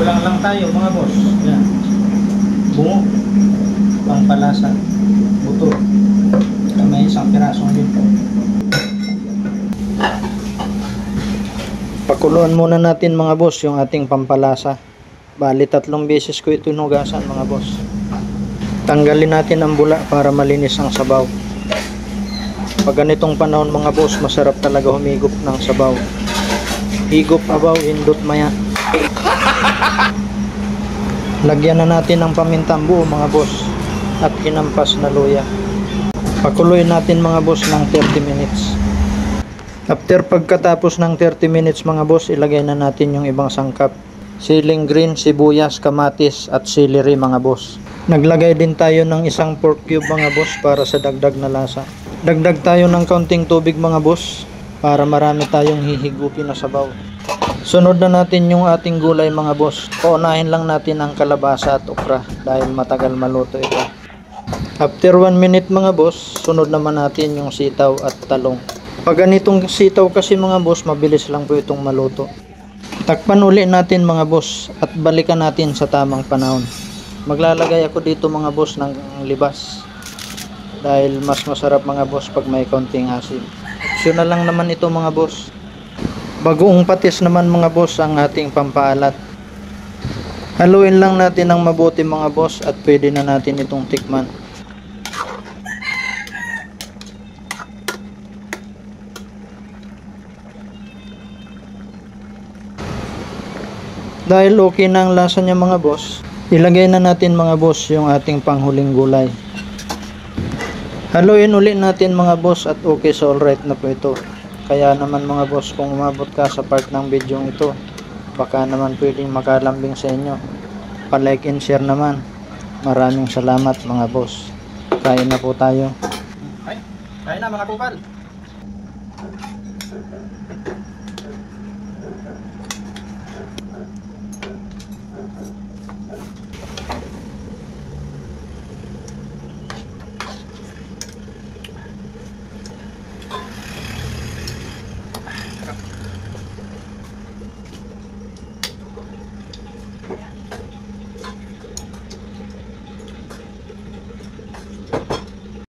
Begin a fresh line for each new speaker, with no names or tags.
Kulang lang tayo mga boss. Yan. Bungo. Pampalasa. Buto. May isang pirasong dito. Pakuluan muna natin mga boss yung ating pampalasa. Bali 3 beses ko ito hinugasan mga boss. Tanggalin natin ang bula para malinis ang sabaw. Pag ganitong panahon mga boss, masarap talaga humigop ng sabaw. Higop abaw, hindot maya. Lagyan na natin ng pamintang buo mga boss at hinampas na luya. Pakuloy natin mga boss ng 30 minutes. After pagkatapos ng 30 minutes mga boss, ilagay na natin yung ibang sangkap. Siling green, sibuyas, kamatis at celery mga boss. Naglagay din tayo ng isang pork cube mga boss para sa dagdag na lasa. Dagdag tayo ng kaunting tubig mga boss para marami tayong hihigupin na sabaw. Sunod na natin yung ating gulay mga boss. Paunahin lang natin ang kalabasa at okra dahil matagal maluto ito. After 1 minute mga boss, sunod naman natin yung sitaw at talong. Pag ganitong sitaw kasi mga boss, mabilis lang po itong maluto. Takpan uli natin mga boss at balikan natin sa tamang panahon. Maglalagay ako dito mga boss ng libas dahil mas masarap mga boss pag may konting asin. Optional lang naman ito mga boss. Bagoong patis naman mga boss ang ating pampaalat. Haluin lang natin ng mabuti mga boss at pwede na natin itong tikman. Dahil okay na ang lasa niya mga boss, ilagay na natin mga boss yung ating panghuling gulay. Haluin ulit natin mga boss at okay, so alright na po ito. Kaya naman mga boss, kung umabot ka sa part ng video ito, baka naman pwedeng makalambing sa inyo. Pa-like and share naman. Maraming salamat mga boss. Kain na po tayo. Kain na mga kupal.